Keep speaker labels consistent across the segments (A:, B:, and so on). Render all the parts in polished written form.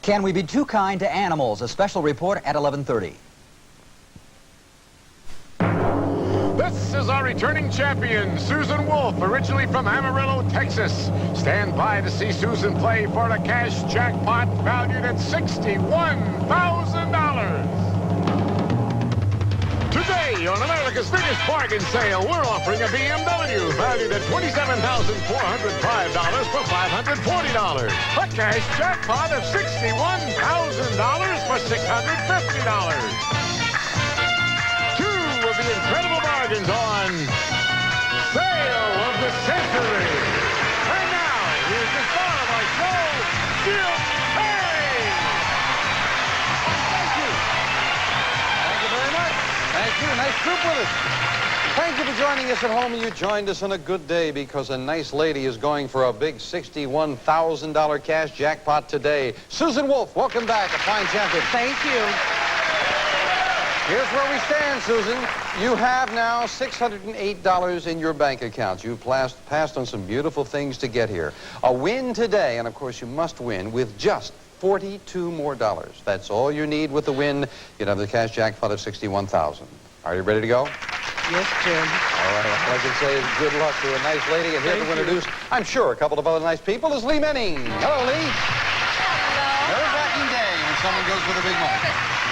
A: Can we be too kind to animals? A special report at 11:30.
B: This is our returning champion, Susan Wolf, originally from Amarillo, Texas. Stand by to see Susan play for a cash jackpot valued at $61,000. Today, on America's biggest bargain sale, we're offering a BMW valued at $27,405 for $540. A cash jackpot of $61,000 for $650. Two of the incredible bargains on Sale of the Century. And now, here's the star of our show, Bill Perry.
C: Thank you. Thank you very much. Thank you. Nice group with us. Thank you for joining us at home. You joined us on a good day because a nice lady is going for a big $61,000 cash jackpot today. Susan Wolf, welcome back, a fine champion.
D: Thank you.
C: Here's where we stand, Susan. You have now $608 in your bank accounts. You've passed on some beautiful things to get here. A win today, and of course you must win with just $42 more. That's all you need with the win. You'd have the cash jackpot of $61,000. Are you ready to go?
D: Yes, Jim.
C: All right, all I can say is good luck to a nice lady. And here to introduce, I'm sure, a couple of other nice people is Lee Menning. Hello, Lee.
E: Hello.
C: Nerve-wracking day when someone goes for the big money.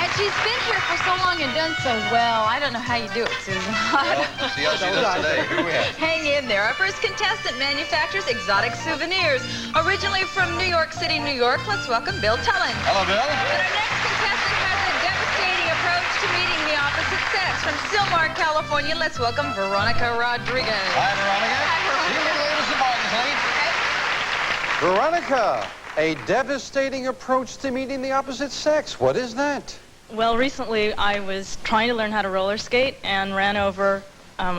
E: And she's been here for so long and done so well. I don't know how you do it, Susan.
C: Well, see how she does today. Who do we have?
E: Hang in there. Our first contestant manufactures exotic souvenirs. Originally from New York City, New York, let's welcome Bill Tullen.
C: Hello, Bill.
E: But our next contestant has a devastating approach to meeting the opposite sex. From Sylmar, California, let's welcome Veronica Rodriguez.
C: Hi, Veronica.
E: Hi, Veronica.
C: See you later, ladies and Veronica, a devastating approach to meeting the opposite sex. What is that?
F: Well, recently I was trying to learn how to roller skate and ran over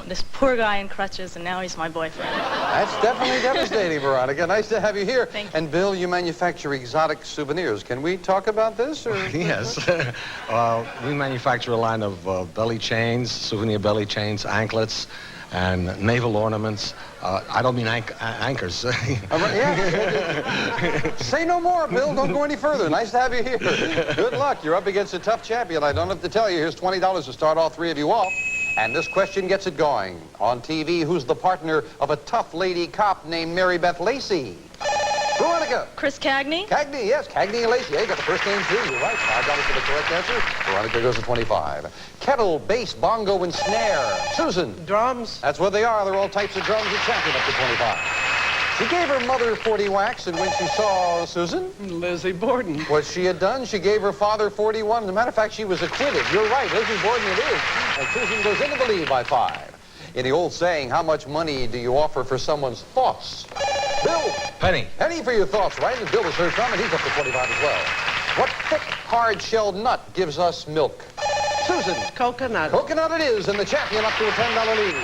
F: this poor guy in crutches, and now he's my boyfriend.
C: That's definitely devastating, Veronica. Nice to have you here.
F: Thank you.
C: And Bill, you manufacture exotic souvenirs. Can we talk about this? Or?
G: Yes. We manufacture a line of belly chains, souvenir belly chains, anklets, and naval ornaments. I don't mean anchors.
C: Yeah. Say no more, Bill. Don't go any further. Nice to have you here. Good luck. You're up against a tough champion. I don't have to tell you. Here's $20 to start all three of you off. And this question gets it going. On TV, who's the partner of a tough lady cop named Mary Beth Lacey? Veronica.
F: Chris Cagney?
C: Cagney, yes. Cagney and Lacey. Hey, got the first name, too. You're right. $5 for the correct answer. Veronica goes to 25. Kettle, bass, bongo, and snare. Susan.
D: Drums.
C: That's what they are. They're all types of drums. You're champion up to 25. She gave her mother 40 whacks, and when she saw Susan...
D: Lizzie Borden.
C: What she had done, she gave her father 41. As a matter of fact, she was acquitted. You're right. Lizzie Borden it is. And Susan goes into the lead by 5. In the old saying, how much money do you offer for someone's thoughts? Bill.
G: Penny.
C: Penny for your thoughts, right? And Bill is heard from, and he's up to 45 as well. What thick, hard-shelled nut gives us milk? Susan.
D: Coconut.
C: Coconut it is, and the champion up to a $10 lead.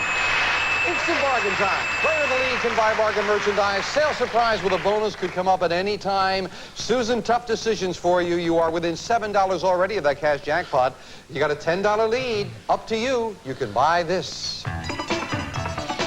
C: Instant bargain time. Player of the lead can buy bargain merchandise. Sale surprise with a bonus could come up at any time. Susan, tough decisions for you. You are within $7 already of that cash jackpot. You got a $10 lead. Up to you. You can buy this.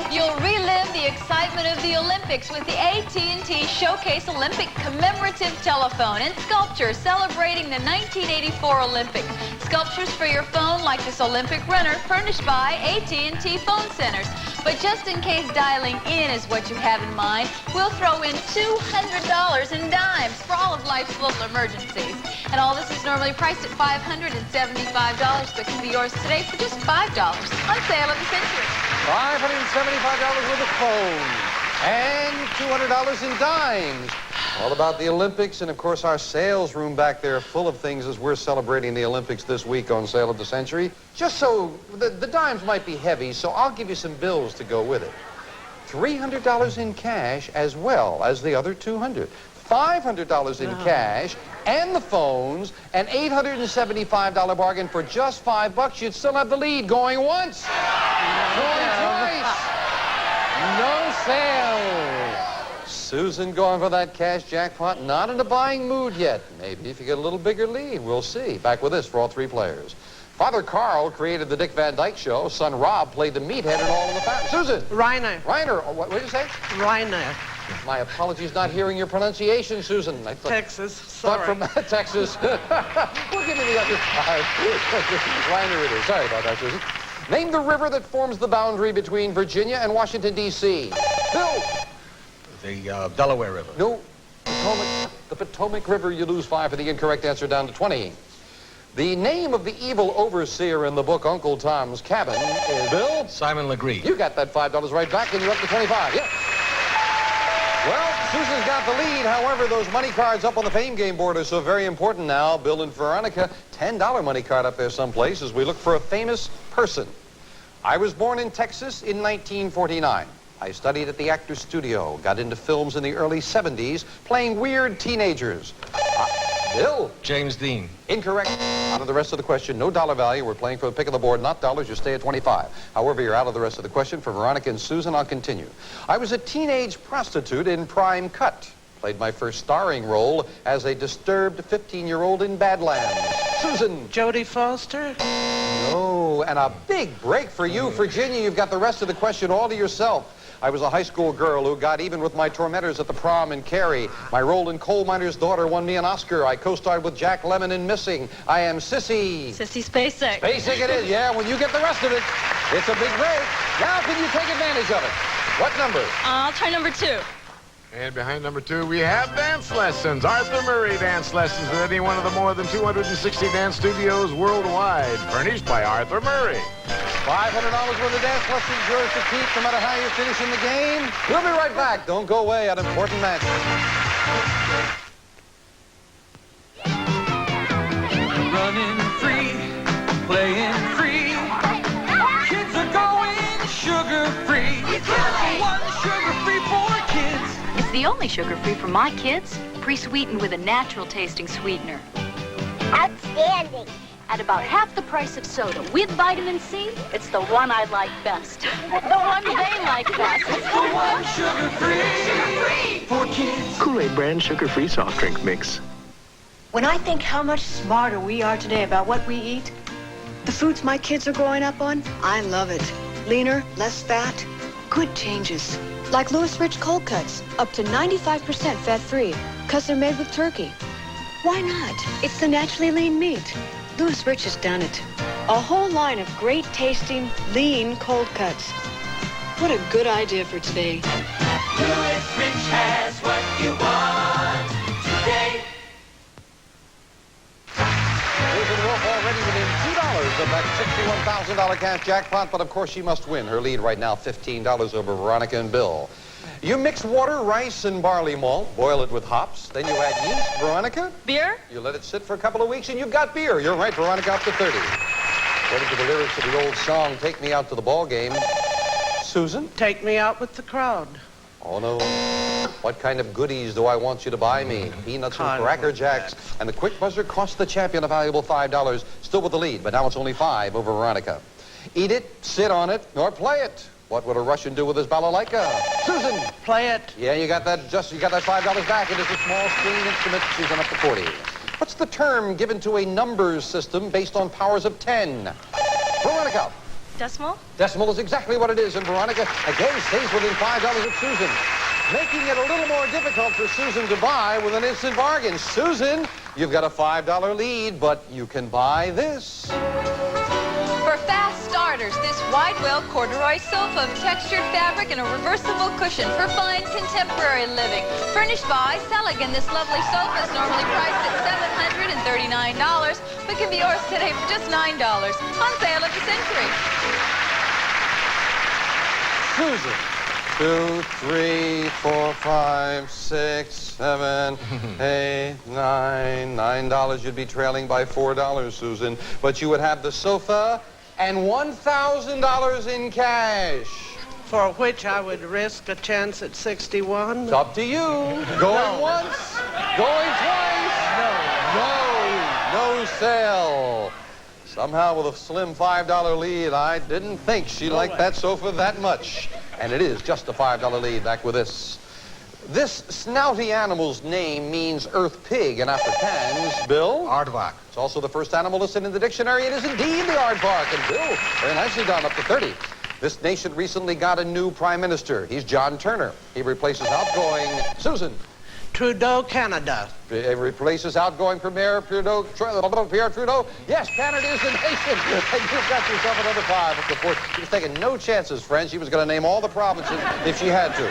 E: You'll relive the excitement of the Olympics with the AT&T Showcase Olympic Commemorative Telephone and Sculpture celebrating the 1984 Olympics. Sculptures for your phone like this Olympic runner furnished by AT&T Phone Centers. But just in case dialing in is what you have in mind, we'll throw in $200 in dimes for all of life's little emergencies. And all this is normally priced at $575, but can be yours today for just $5 on Sale of the Century.
C: $575 with a phone and $200 in dimes. All about the Olympics, and of course our sales room back there full of things as we're celebrating the Olympics this week on Sale of the Century. Just so the dimes might be heavy, so I'll give you some bills to go with it. $300 in cash as well as the other $200. $500 in cash and the phones, an $875 bargain for just $5. You'd still have the lead going once, going twice. No sale. Susan going for that cash jackpot. Not in a buying mood yet. Maybe if you get a little bigger lead, we'll see. Back with this for all three players. Father Carl created the Dick Van Dyke Show. Son Rob played the meathead in All in the Family. Susan.
D: Reiner.
C: Reiner. What did you say?
D: Reiner.
C: My apologies not hearing your pronunciation, Susan. I thought,
D: Texas.
C: thought
D: Sorry.
C: from Texas. Well, give me the other 5. Reiner it is. Sorry about that, Susan. Name the river that forms the boundary between Virginia and Washington, D.C. Bill.
G: The Delaware River.
C: No. Potomac. The Potomac River. You lose 5 for the incorrect answer, down to 20. The name of the evil overseer in the book Uncle Tom's Cabin is Bill?
G: Simon Legree.
C: You got that $5 right back, and you're up to 25. Yeah. Well, Susan's got the lead. However, those money cards up on the fame game board are so very important now. Bill and Veronica, $10 money card up there someplace as we look for a famous person. I was born in Texas in 1949. I studied at the Actors Studio, got into films in the early 70s, playing weird teenagers. Bill?
G: James Dean.
C: Incorrect. Out of the rest of the question, no dollar value. We're playing for the pick of the board, not dollars. You stay at 25. However, you're out of the rest of the question. For Veronica and Susan, I'll continue. I was a teenage prostitute in Prime Cut. Played my first starring role as a disturbed 15-year-old in Badlands. Susan.
D: Jodie Foster.
C: No, and a big break for you, Virginia. You've got the rest of the question all to yourself. I was a high school girl who got even with my tormentors at the prom in Cary. My role in Coal Miner's Daughter won me an Oscar. I co-starred with Jack Lemmon in Missing. I am Sissy.
F: Sissy Spacek.
C: Spacek it is, yeah. When you get the rest of it, it's a big break. Now can you take advantage of it? What number?
F: I'll try number 2.
B: And behind number 2, we have dance lessons. Arthur Murray Dance Lessons at any one of the more than 260 dance studios worldwide. Furnished by Arthur Murray.
C: $500 worth of dance lessons, yours to keep, no matter how you finish in the game. We'll be right back. Don't go away. An important match.
H: Running free, playing free. Kids are going sugar-free. One sugar-free for kids.
I: It's the only sugar-free for my kids, pre-sweetened with a natural tasting sweetener.
J: Outstanding.
I: At about half the price of soda with vitamin C, it's the one I like best. The one they like best.
H: It's the one sugar-free for kids.
K: Kool-Aid brand sugar-free soft drink mix.
L: When I think how much smarter we are today about what we eat, the foods my kids are growing up on, I love it. Leaner, less fat, good changes. Like Louis Rich cold cuts, up to 95% fat-free, because they're made with turkey. Why not? It's the naturally lean meat. Louis Rich has done it. A whole line of great-tasting, lean cold cuts. What a good idea for today.
H: Louis Rich has what you want today.
C: Susan Wolf already within $2 of that $61,000 cash jackpot, but of course she must win. Her lead right now, $15 over Veronica and Bill. You mix water, rice, and barley malt, boil it with hops, then you add yeast. Veronica?
F: Beer?
C: You let it sit for a couple of weeks and you've got beer. You're right, Veronica, up to 30. According to the lyrics of the old song, Take Me Out to the Ball Game. Susan?
D: Take me out with the crowd.
C: Oh, no. What kind of goodies do I want you to buy me? Peanuts and Cracker Jacks. And the quick buzzer cost the champion a valuable $5. Still with the lead, but now it's only 5 over Veronica. Eat it, sit on it, or play it. What would a Russian do with his balalaika? Susan!
D: Play it.
C: Yeah, you got that $5 back. It is a small string instrument. Susan up to 40. What's the term given to a numbers system based on powers of 10? Veronica.
F: Decimal?
C: Decimal is exactly what it is, and Veronica again stays within $5 of Susan, making it a little more difficult for Susan to buy with an instant bargain. Susan, you've got a $5 lead, but you can buy this.
E: For fast starters, this Widewell corduroy sofa of textured fabric and a reversible cushion for fine contemporary living. Furnished by Seligan, this lovely sofa is normally priced at $739, but can be yours today for just $9. On sale at the Century.
C: Susan. 2, 3, 4, 5, 6, 7, 8, 9. $9. You'd be trailing by $4, Susan. But you would have the sofa and $1,000 in cash.
D: For which I would risk a chance at 61.
C: It's up to you. Going once, going twice. No sale. Somehow with a slim $5 lead, I didn't think she liked that sofa that much. And it is just a $5 lead. Back with this. This snouty animal's name means earth pig in Afrikaans. Bill?
G: Aardvark.
C: It's also the first animal listed in the dictionary. It is indeed the aardvark. And Bill, very nicely done, up to 30. This nation recently got a new prime minister. He's John Turner. He replaces outgoing Susan.
D: Trudeau, Canada.
C: He replaces outgoing Premier Pierre Trudeau. Yes, Canada is a nation. And you've got yourself another 5 of the 4. She was taking no chances, friends. She was going to name all the provinces if she had to.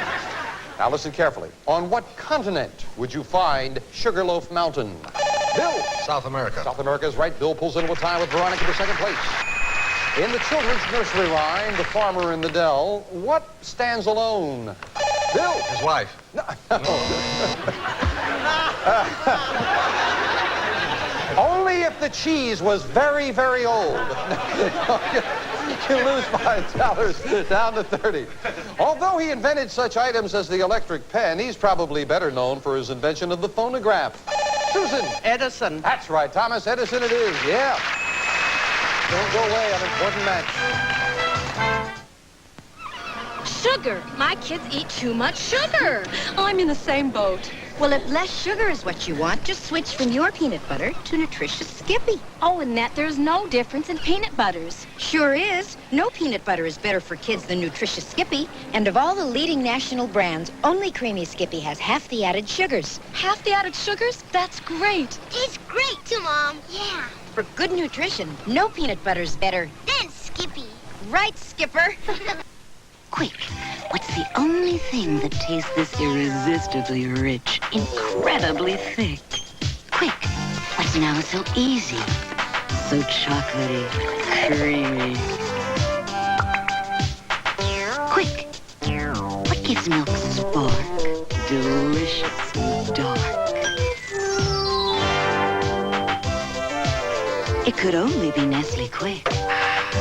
C: Now listen carefully. On what continent would you find Sugarloaf Mountain? Bill.
G: South America.
C: South America is right. Bill pulls into a tie with Veronica for second place. In the children's nursery rhyme, The Farmer in the Dell, what stands alone? Bill.
G: His wife.
C: No. Only if the cheese was very, very old. You lose $5 down to 30. Although he invented such items as the electric pen, he's probably better known for his invention of the phonograph. Susan.
D: Edison.
C: That's right. Thomas Edison it is. Yeah. Don't go away. An important match.
M: Sugar. My kids eat too much sugar. I'm in the same boat.
N: Well, if less sugar is what you want, just switch from your peanut butter to nutritious Skippy.
M: Oh, Annette, there's no difference in peanut butters.
N: Sure is. No peanut butter is better for kids than nutritious Skippy. And of all the leading national brands, only Creamy Skippy has half the added sugars.
M: Half the added sugars? That's great.
J: Tastes great too, Mom. Yeah.
N: For good nutrition, no peanut butter's better
J: Then Skippy.
N: Right, Skipper?
O: Quick, what's the only thing that tastes this irresistibly rich, incredibly thick? Quick, what's now so easy, so chocolatey, creamy? Quick, what gives milk spark, delicious and dark? It could only be Nestle Quick,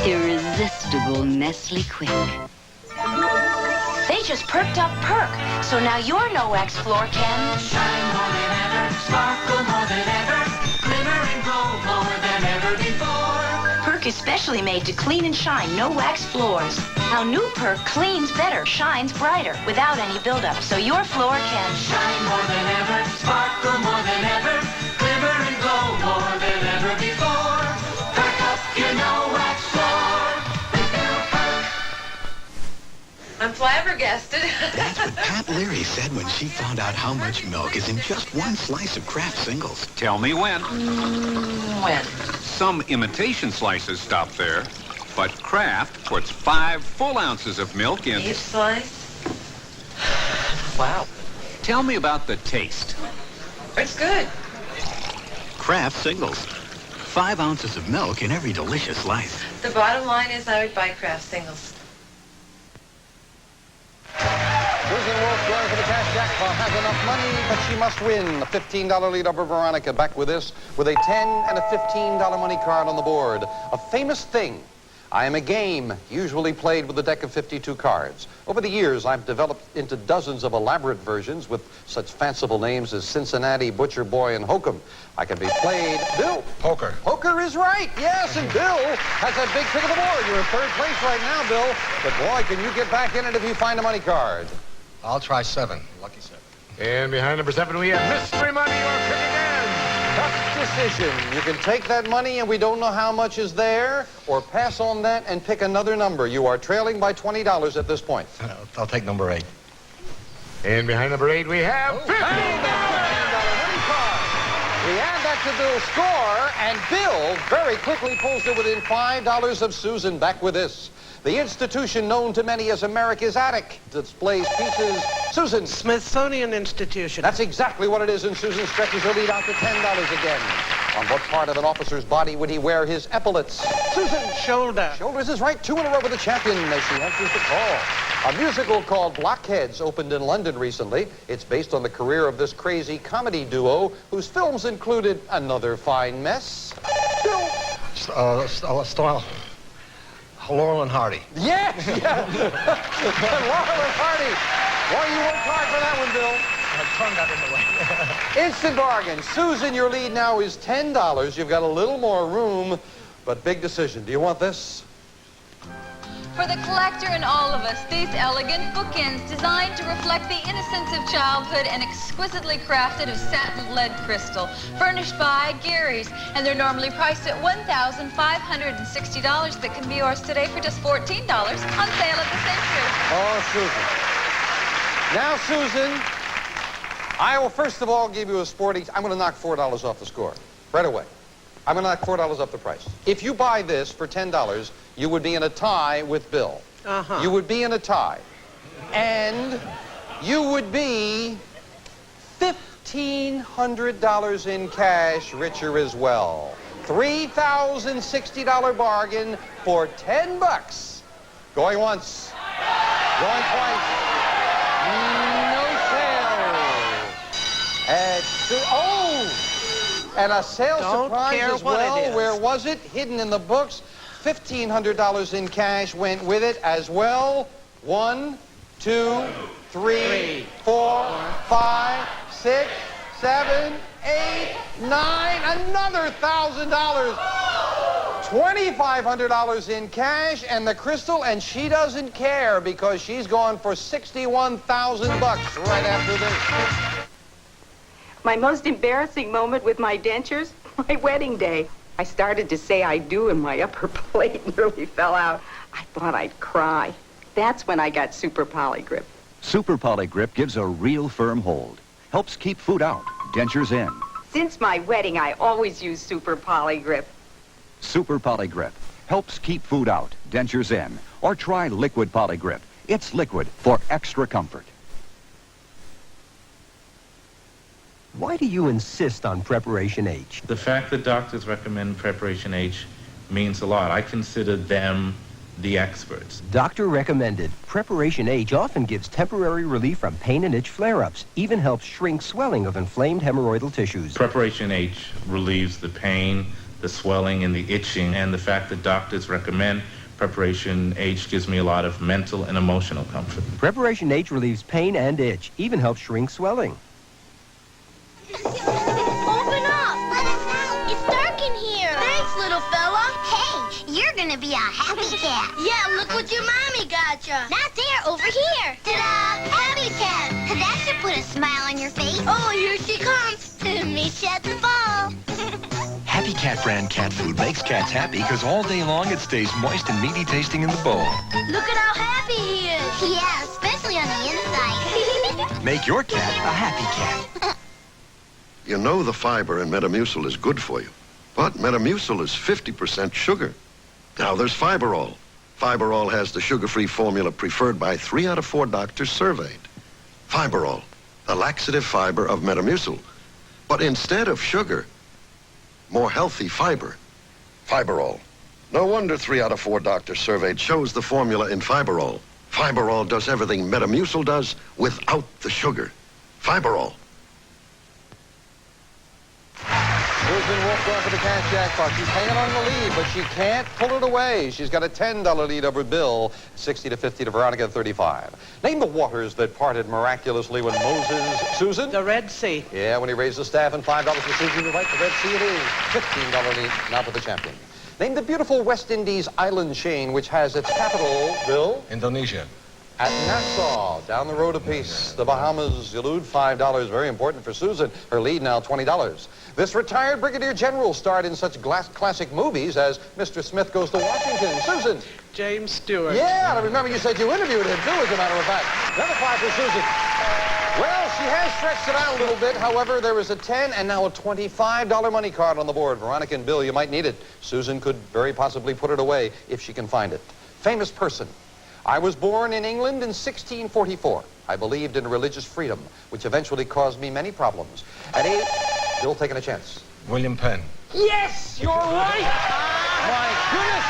O: irresistible Nestle Quick.
I: They just perked up Perk, so now your no-wax floor can
H: shine more than ever, sparkle more than ever, glimmer and glow more than ever before.
I: Perk is specially made to clean and shine no-wax floors. Now new Perk cleans better, shines brighter, without any buildup, so your floor can
H: shine more than ever, sparkle more than ever, glimmer and glow more than ever before. Perk up your no-wax floor.
P: I'm flabbergasted.
Q: That's what Pat Leary said when she found out how much milk is in just one slice of Kraft Singles.
R: Tell me when.
P: When?
R: Some imitation slices stop there, but Kraft puts 5 full ounces of milk in
P: each slice? Wow.
R: Tell me about the taste.
P: It's good.
Q: Kraft Singles. 5 ounces of milk in every delicious slice.
P: The bottom line is I would buy Kraft Singles.
C: Susan Wolf going for the cash jackpot has enough money, but she must win. A $15 lead over Veronica. Back with this, with a $10 and a $15 money card on the board. A famous thing. I am a game usually played with a deck of 52 cards. Over the years, I've developed into dozens of elaborate versions with such fanciful names as Cincinnati, Butcher Boy, and Hokum. I can be played, Bill.
G: Poker.
C: Poker is right, yes, and Bill has a big pick of the board. You're in third place right now, Bill. But boy, can you get back in it if you find a money card.
G: I'll try 7. Lucky 7.
B: And behind number 7, we have Mystery Money or Pick Again.
C: Tough decision. You can take that money and we don't know how much is there, or pass on that and pick another number. You are trailing by $20 at this point.
G: I'll take number 8.
B: And behind number 8, we have $15.
C: Money card. We add that to Bill's score, and Bill very quickly pulls to within $5 of Susan. Back with this. The institution known to many as America's Attic displays pieces. Susan.
D: Smithsonian Institution.
C: That's exactly what it is, and Susan stretches her lead out to $10 again. On what part of an officer's body would he wear his epaulets? Susan.
D: Shoulder.
C: Shoulders is right. 2 in a row with the champion as she answers the call. A musical called Blockheads opened in London recently. It's based on the career of this crazy comedy duo whose films included Another Fine Mess. Bill.
G: Laurel and Hardy.
C: Yes, yeah. Laurel and Hardy. Boy, you worked hard for that one, Bill.
G: My tongue got in the way.
C: Instant bargain. Susan, your lead now is $10. You've got a little more room, but big decision. Do you want this?
E: For the collector and all of us, these elegant bookends designed to reflect the innocence of childhood and exquisitely crafted of satin lead crystal, furnished by Gary's, and they're normally priced at $1,560, but can be yours today for just $14 on sale at the Century.
C: Oh, Susan. Now, Susan, I will first of all give you a sporty... I'm going to knock $4 off the score right away. I'm going to knock $4 off the price. If you buy this for $10, you would be in a tie with Bill.
D: Uh-huh.
C: You would be in a tie. And you would be $1,500 in cash richer as well. $3,060 bargain for $10. Going once. Going twice. No sale. And a sale surprise as well. Where was it? Hidden in the books. $1,500 in cash went with it as well. 1, 2, 3, 4, 5, 6, 7, 8, 9. Another $1,000. $2,500 in cash and the crystal, and she doesn't care because she's gone for $61,000 right after this.
S: My most embarrassing moment with my dentures, my wedding day. I started to say I do and my upper plate nearly fell out. I thought I'd cry. That's when I got Super Polygrip.
T: Super Polygrip gives a real firm hold. Helps keep food out, dentures in.
S: Since my wedding, I always use Super Polygrip.
T: Super Polygrip helps keep food out, dentures in. Or try Liquid Polygrip. It's liquid for extra comfort.
U: Why do you insist on Preparation H?
V: The fact that doctors recommend Preparation H means a lot. I consider them the experts.
U: Doctor recommended. Preparation H often gives temporary relief from pain and itch flare-ups, even helps shrink swelling of inflamed hemorrhoidal tissues.
V: Preparation H relieves the pain, the swelling, and the itching, and the fact that doctors recommend Preparation H gives me a lot of mental and emotional comfort.
U: Preparation H relieves pain and itch, even helps shrink swelling.
J: Open up! Let us out! It's dark in here! Thanks, little fella! Hey, you're gonna be a happy cat! Yeah, look what your mommy got ya! Not there, over here! Ta-da! Happy cat! That should put a smile on your face! Oh, here she comes! To meet you at the ball!
W: Happy Cat brand cat food makes cats happy because all day long it stays moist and meaty tasting in the bowl.
J: Look at how happy he is! Yeah, especially on the inside.
W: Make your cat a happy cat.
X: You know the fiber in Metamucil is good for you, but Metamucil is 50% sugar. Now there's Fiberall. Fiberall has the sugar-free formula preferred by 3 out of 4 doctors surveyed. Fiberall, the laxative fiber of Metamucil. But instead of sugar, more healthy fiber. Fiberall. No wonder 3 out of 4 doctors surveyed chose the formula in Fiberall. Fiberall does everything Metamucil does without the sugar. Fiberall.
C: Susan Wolf going for the cash jackpot. She's hanging on the lead, but she can't pull it away. She's got a $10 lead over Bill, 60 to 50 to Veronica, 35. Name the waters that parted miraculously when Moses... Susan?
D: The Red Sea.
C: Yeah, when he raised the staff, and $5 for Susan. You're right, the Red Sea it is. $15 lead, now for the champion. Name the beautiful West Indies island chain which has its capital, Bill?
G: Indonesia.
C: At Nassau, down the road a piece. The Bahamas elude $5, very important for Susan. Her lead now $20. This retired brigadier general starred in such classic movies as Mr. Smith Goes to Washington. Susan.
D: James Stewart.
C: Yeah, I remember you said you interviewed him too, as a matter of fact. Another 5 for Susan. Well, she has stretched it out a little bit. However, there is a 10 and now a $25 money card on the board. Veronica and Bill, you might need it. Susan could very possibly put it away if she can find it. Famous person. I was born in England in 1644. I believed in religious freedom, which eventually caused me many problems. At 8, Bill taking a chance.
G: William Penn.
C: Yes, you're right! My goodness!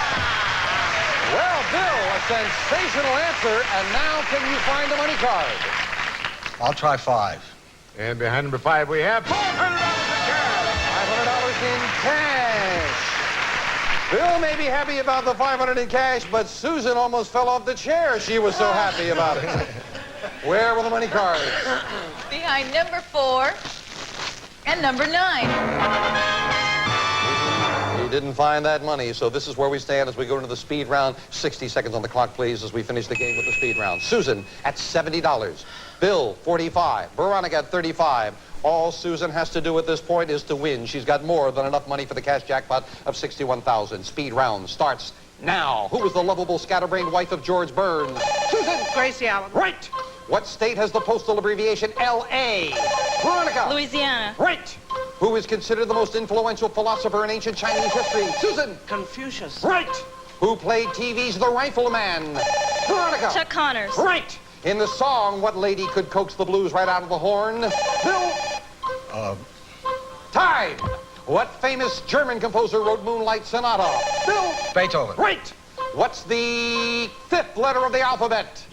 C: Well, Bill, a sensational answer, and now can you find the money card?
G: I'll try 5.
B: And behind number 5, we have $500 in cash.
C: $500 in cash. Bill may be happy about the $500 in cash, but Susan almost fell off the chair. She was so happy about it. Where were the money cards?
E: Behind number 4 and number 9.
C: didn't find that money, so this is where we stand as we go into the speed round. 60 seconds on the clock, please, as we finish the game with the speed round. Susan at $70. Bill, $45. Veronica at $35. All Susan has to do at this point is to win. She's got more than enough money for the cash jackpot of $61,000. Speed round starts now. Who was the lovable scatterbrained wife of George Burns? Susan!
D: Gracie Allen.
C: Right! What state has the postal abbreviation L.A.? Veronica!
E: Louisiana.
C: Right! Who is considered the most influential philosopher in ancient Chinese history? Susan!
D: Confucius.
C: Right! Who played TV's The Rifleman? Veronica!
E: Chuck Connors.
C: Right! In the song, what lady could coax the blues right out of the horn? Bill! Time! What famous German composer wrote Moonlight Sonata? Bill!
G: Beethoven.
C: Right! What's the fifth letter of the alphabet?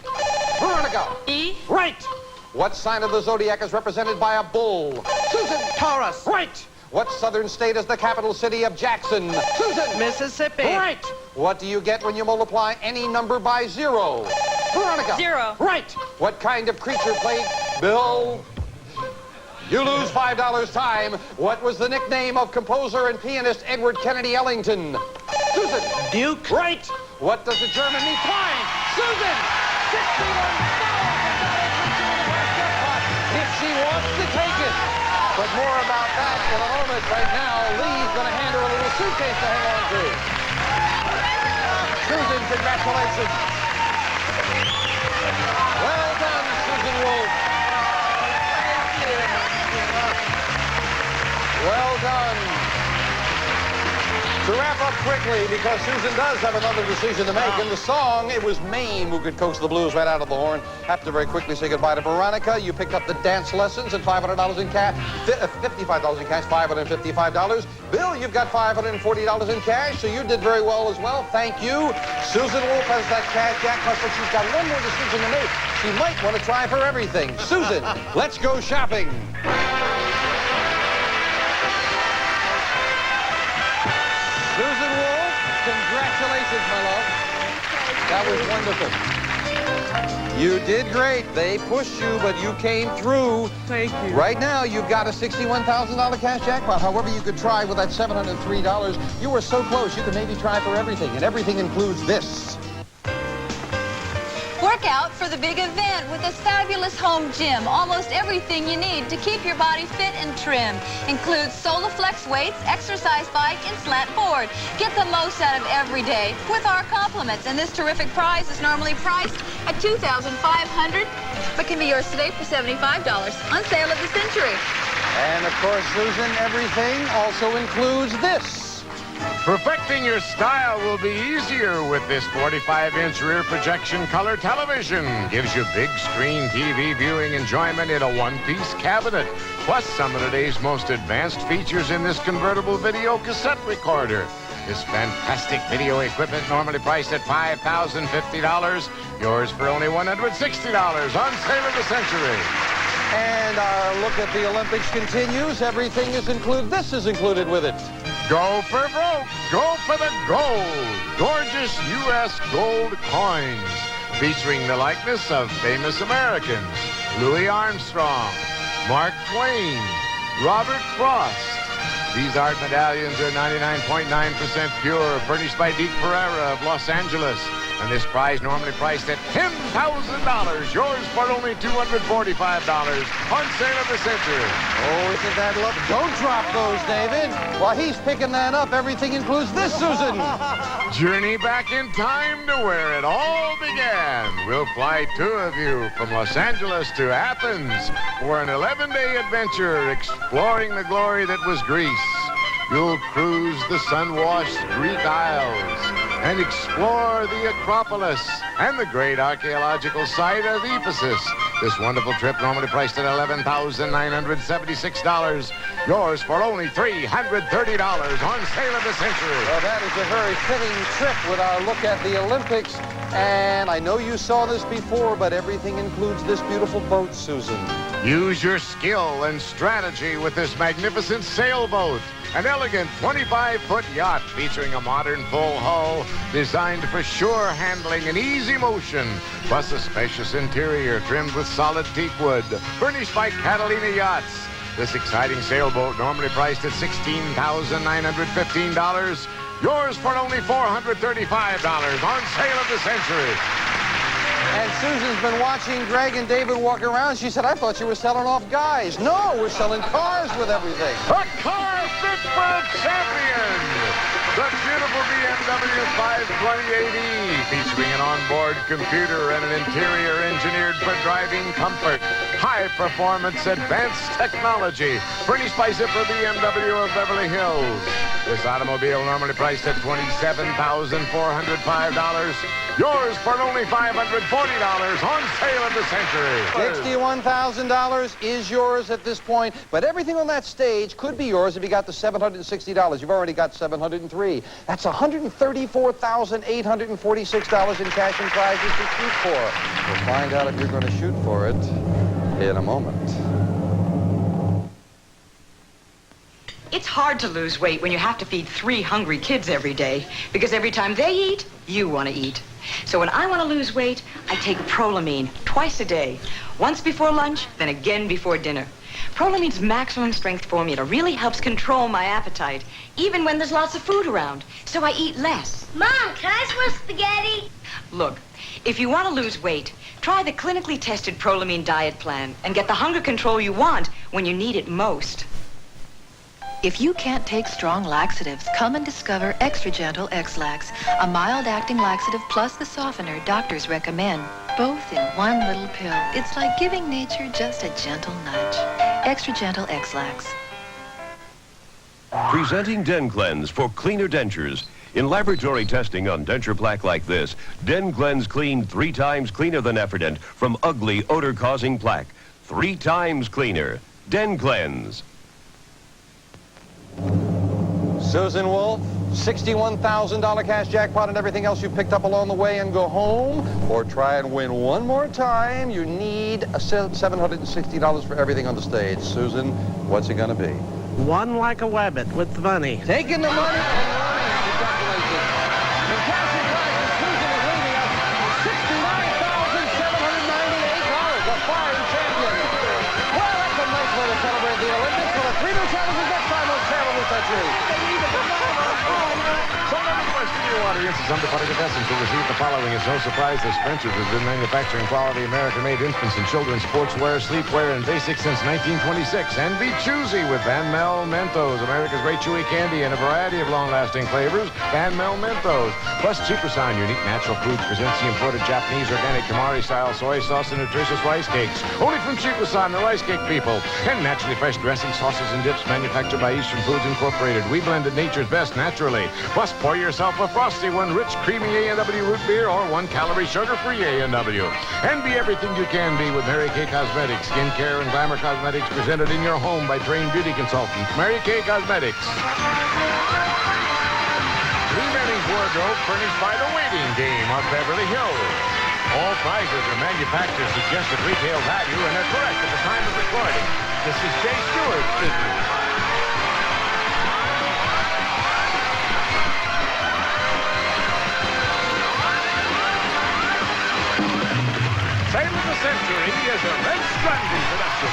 C: Veronica!
E: E.
C: Right! What sign of the zodiac is represented by a bull? Susan!
D: Taurus.
C: Right! What southern state is the capital city of Jackson? Susan!
D: Mississippi.
C: Right! What do you get when you multiply any number by 0? Veronica!
E: 0.
C: Right! What kind of creature played Bill? You lose $5 time. What was the nickname of composer and pianist Edward Kennedy Ellington? Susan!
D: Duke.
C: Right! What does a German mean? Time! Susan! $61,000 if she wants to take it. But more about that in a moment. Right now, Lee's going to hand her a little suitcase to hang on to. Susan, congratulations. Well done, Susan Wolf. Well done. To wrap up quickly, because Susan does have another decision to make. In the song, it was Maine who could coax the blues right out of the horn. Have to very quickly say goodbye to Veronica. You picked up the dance lessons and $500 in cash, $55 in cash, $555. Bill, you've got $540 in cash, so you did very well as well. Thank you. Susan Wolf has that cash jackpot, but she's got one more decision to make. She might want to try for everything. Susan, let's go shopping. Susan Wolf, congratulations, my love. That was wonderful. You did great. They pushed you, but you came through.
D: Thank you.
C: Right now, you've got a $61,000 cash jackpot. However, you could try with that $703. You were so close, you could maybe try for everything, and everything includes this.
E: Work out for the big event with this fabulous home gym. Almost everything you need to keep your body fit and trim. Includes Solaflex weights, exercise bike, and slant board. Get the most out of every day with our compliments. And this terrific prize is normally priced at $2,500, but can be yours today for $75 on sale of the century.
C: And of course, Susan, everything also includes this.
B: Perfecting your style will be easier with this 45-inch rear projection color television. Gives you big screen TV viewing enjoyment in a one-piece cabinet. Plus some of today's most advanced features in this convertible video cassette recorder. This fantastic video equipment normally priced at $5,050. Yours for only $160 on sale of the century.
C: And our look at the Olympics continues. Everything is included. This is included with it.
B: Go for broke. Go for the gold. Gorgeous U.S. gold coins featuring the likeness of famous Americans. Louis Armstrong, Mark Twain, Robert Frost. These art medallions are 99.9% pure, furnished by Deke Pereira of Los Angeles. And this prize normally priced at $10,000. Yours for only $245 on sale of the century.
C: Oh, isn't that lovely? Don't drop those, David. While he's picking that up, everything includes this, Susan.
B: Journey back in time to where it all began. We'll fly two of you from Los Angeles to Athens for an 11-day adventure exploring the glory that was Greece. You'll cruise the sun-washed Greek Isles and explore the Acropolis and the great archaeological site of Ephesus. This wonderful trip normally priced at $11,976. Yours for only $330 on sale of the century.
C: Well, that is a very fitting trip with our look at the Olympics. And I know you saw this before, but everything includes this beautiful boat, Susan.
B: Use your skill and strategy with this magnificent sailboat. An elegant 25-foot yacht featuring a modern full hull designed for sure handling and easy motion, plus a spacious interior trimmed with solid teak wood, furnished by Catalina Yachts. This exciting sailboat, normally priced at $16,915, yours for only $435 on sale of the century.
C: And Susan's been watching Greg and David walk around. She said, I thought you were selling off guys. No, we're selling cars with everything.
B: A car fit for a champion! The beautiful BMW 528e, featuring an onboard computer and an interior engineered for driving comfort. High performance, advanced technology, furnished by Zipper BMW of Beverly Hills. This automobile normally priced at $27,405. Yours for only $540 on sale of the century.
C: $61,000 is yours at this point, but everything on that stage could be yours if you got the $760. You've already got $703. That's $134,846 in cash and prizes to shoot for. We'll find out if you're going to shoot for it in a moment.
A: It's hard to lose weight when you have to feed 3 hungry kids every day, because every time they eat, you want to eat. So when I want to lose weight, I take Prolamine twice a day. Once before lunch, then again before dinner. Prolamine's maximum strength formula really helps control my appetite, even when there's lots of food around. So I eat less.
J: Mom, can I have some spaghetti?
A: Look, if you want to lose weight, try the clinically tested Prolamine diet plan and get the hunger control you want when you need it most.
F: If you can't take strong laxatives, come and discover Extra Gentle X-Lax, a mild-acting laxative plus the softener doctors recommend, both in one little pill. It's like giving nature just a gentle nudge. Extra Gentle X-Lax.
K: Presenting DenCleanse for cleaner dentures. In laboratory testing on denture plaque like this, DenCleanse cleaned 3 times cleaner than Efferdent from ugly, odor-causing plaque. 3 times cleaner. DenCleanse.
C: Susan Wolf, $61,000 cash jackpot and everything else you picked up along the way and go home. Or try and win one more time. You need $760 for everything on the stage. Susan, what's it going to be?
D: One like a wabbit with the money.
C: Taking the money and running. Congratulations. In cash and prizes, Susan is leading us $69,798. A fine champion. Well, that's a nice way to celebrate the Olympics. Well, the 3 new challenges next time on Sale of the Century.
B: Studio audiences under public contestants who receive the following. It's no surprise that Spencer's has been manufacturing quality American-made infants and children's sportswear, sleepwear, and basics since 1926. And be choosy with Van Mel Mentos, America's great chewy candy in a variety of long-lasting flavors. Van Mel Mentos. Plus, Cheaperson, Unique Natural Foods presents the imported Japanese organic tamari-style soy sauce and nutritious rice cakes. Only from Cheaperson, the rice cake people. And naturally fresh dressing, sauces, and dips manufactured by Eastern Foods Incorporated. We blended nature's best naturally. Plus, pour yourself a frosty one, rich, creamy A&W root beer, or 1-calorie sugar-free A&W. And be everything you can be with Mary Kay Cosmetics. Skincare and glamour cosmetics presented in your home by trained beauty consultants. Mary Kay Cosmetics. Lee Manning's wardrobe furnished by the Waiting Game of Beverly Hills. All prizes are manufacturer's suggested retail value and are correct at the time of recording. This is Jay Stewart speaking. Sale of the Century is a Red Stranding production.